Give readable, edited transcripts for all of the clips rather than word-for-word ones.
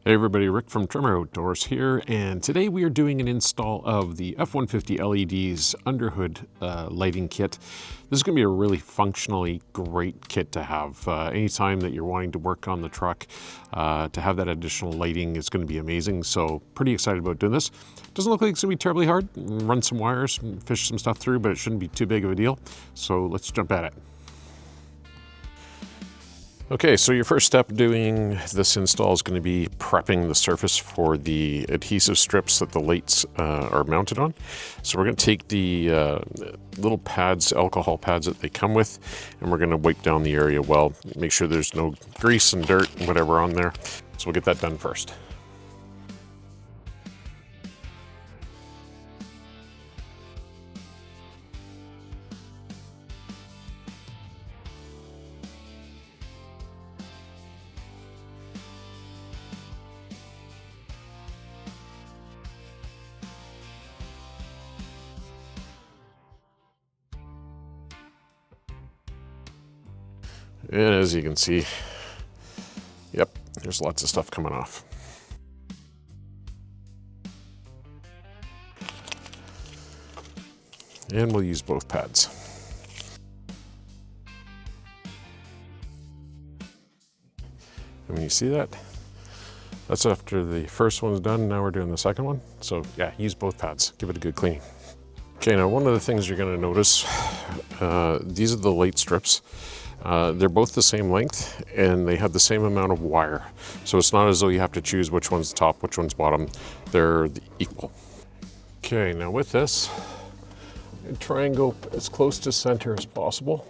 Hey everybody, Rick from Tremor Outdoors here, and today we are doing an install of the F-150 LED's underhood lighting kit. This is going to be a really functionally great kit to have. Anytime that you're wanting to work on the truck, to have that additional lighting is going to be amazing, so pretty excited about doing this. Doesn't look like it's going to be terribly hard. Run some wires, fish some stuff through, but it shouldn't be too big of a deal, so let's jump at it. Okay, so your first step doing this install is going to be prepping the surface for the adhesive strips that the lights are mounted on. So we're going to take the little pads, alcohol pads that they come with, and we're going to wipe down the area well. Make sure there's no grease and dirt and whatever on there. So we'll get that done first. And as you can see, yep, there's lots of stuff coming off. And we'll use both pads. And when you see that, that's after the first one's done. Now we're doing the second one. So yeah, use both pads, give it a good cleaning. Okay, now one of the things you're gonna notice, these are the light strips. They're both the same length and they have the same amount of wire. So it's not as though you have to choose which one's top, which one's bottom. They're equal. Okay, now with this, I'm try and go as close to center as possible.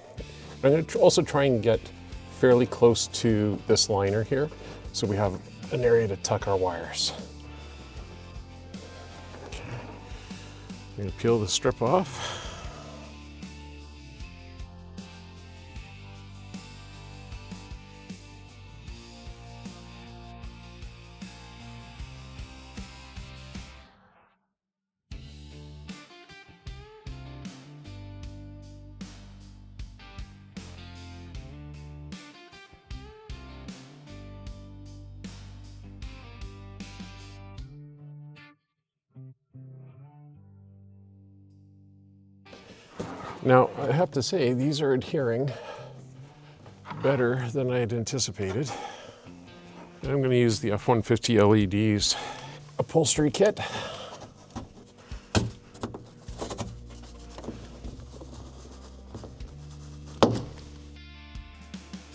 I'm going to also try and get fairly close to this liner here so we have an area to tuck our wires. Okay. I'm going to peel the strip off. Now, I have to say, these are adhering better than I had anticipated. I'm going to use the F-150 LED's upholstery kit.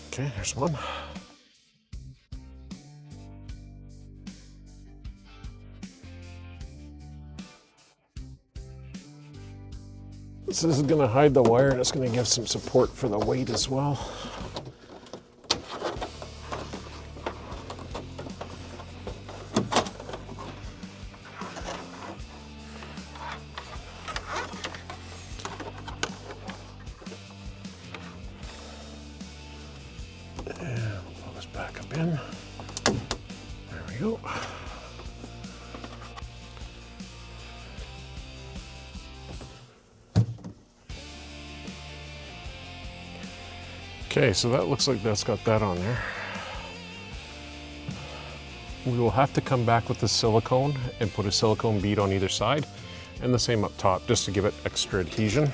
Okay, there's one. This is going to hide the wire and it's going to give some support for the weight as well. And we'll pull this back up in. There we go. Okay, so that looks like that's got that on there. We will have to come back with the silicone and put a silicone bead on either side and the same up top just to give it extra adhesion.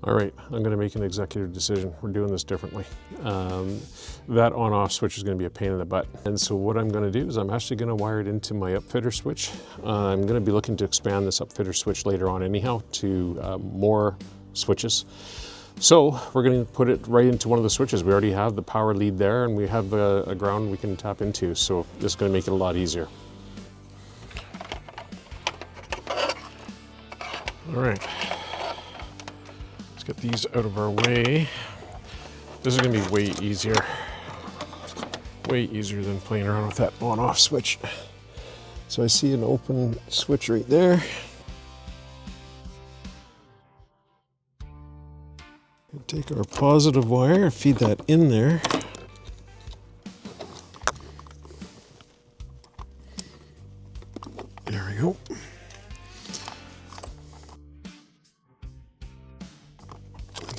All right, I'm gonna make an executive decision. We're doing this differently. That on-off switch is gonna be a pain in the butt. And so what I'm gonna do is I'm actually gonna wire it into my upfitter switch. I'm gonna be looking to expand this upfitter switch later on anyhow to more switches. So we're gonna put it right into one of the switches. We already have the power lead there and we have a ground we can tap into. So this is gonna make it a lot easier. All right. Let's get these out of our way. This is gonna be way easier than playing around with that on-off switch. So I see an open switch right there. Take our positive wire, feed that in there. There we go.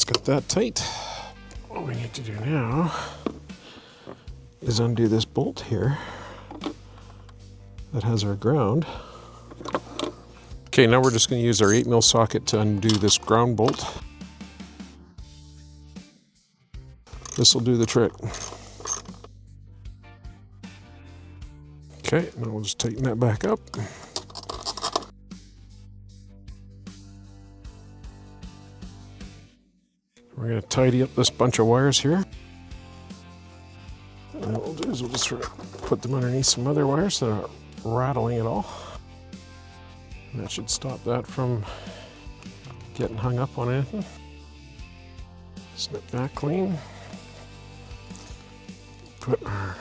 Got that tight. What we need to do now is undo this bolt here that has our ground. Okay, now we're just going to use our 8mm socket to undo this ground bolt. This will do the trick. Okay, now we'll just tighten that back up. We're going to tidy up this bunch of wires here. And what we'll do is we'll just sort of put them underneath some other wires that aren't rattling at all. And that should stop that from getting hung up on anything. Snip that clean. Put our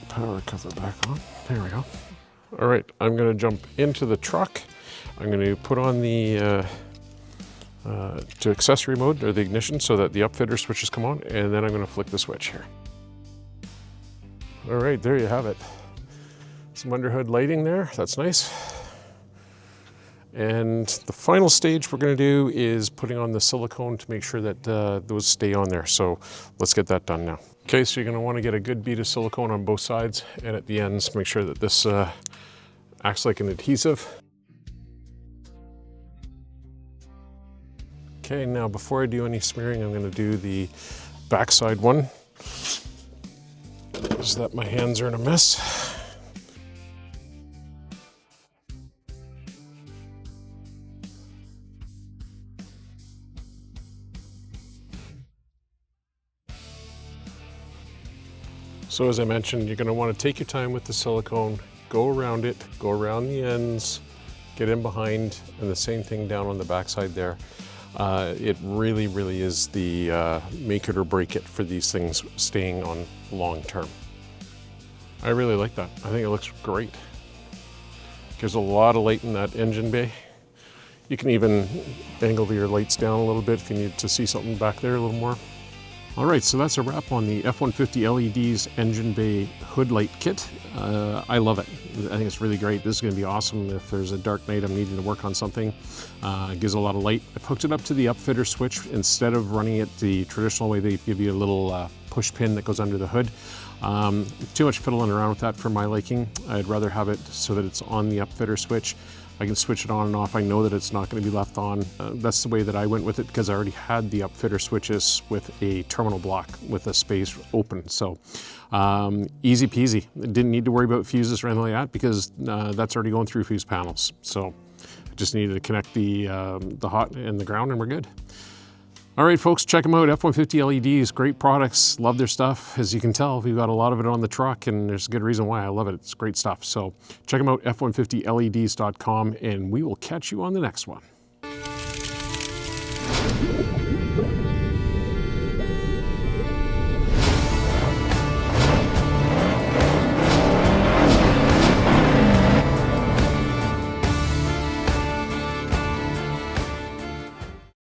power cover back on. There we go. All right, I'm going to jump into the truck. I'm going to put on the to accessory mode, or the ignition, so that the upfitter switches come on, and then I'm going to flick the switch here. All right, there you have it. Some underhood lighting there, that's nice. And the final stage we're going to do is putting on the silicone to make sure that those stay on there. So let's get that done now. Okay, so you're going to want to get a good bead of silicone on both sides and at the ends, make sure that this acts like an adhesive. Okay, now before I do any smearing, I'm going to do the backside one. Just that my hands are in a mess. So as I mentioned, you're going to want to take your time with the silicone, go around it, go around the ends, get in behind, and the same thing down on the backside there. It really is the make it or break it for these things staying on long term. I really like that. I think it looks great. Gives a lot of light in that engine bay. You can even angle your lights down a little bit if you need to see something back there a little more. All right, so that's a wrap on the F-150 LEDs engine bay hood light kit. I love it. I think it's really great. This is going to be awesome if there's a dark night I'm needing to work on something. It gives a lot of light. I've hooked it up to the upfitter switch instead of running it the traditional way. They give you a little push pin that goes under the hood. Too much fiddling around with that for my liking. I'd rather have it so that it's on the upfitter switch. I can switch it on and off. I know that it's not going to be left on. That's the way that I went with it because I already had the upfitter switches with a terminal block with a space open. So easy peasy. Didn't need to worry about fuses or anything like that because that's already going through fuse panels. So I just needed to connect the hot and the ground and we're good. All right, folks, check them out. F-150 LEDs, great products. Love their stuff. As you can tell, we've got a lot of it on the truck, and there's a good reason why I love it. It's great stuff. So check them out, F150LEDs.com, and we will catch you on the next one.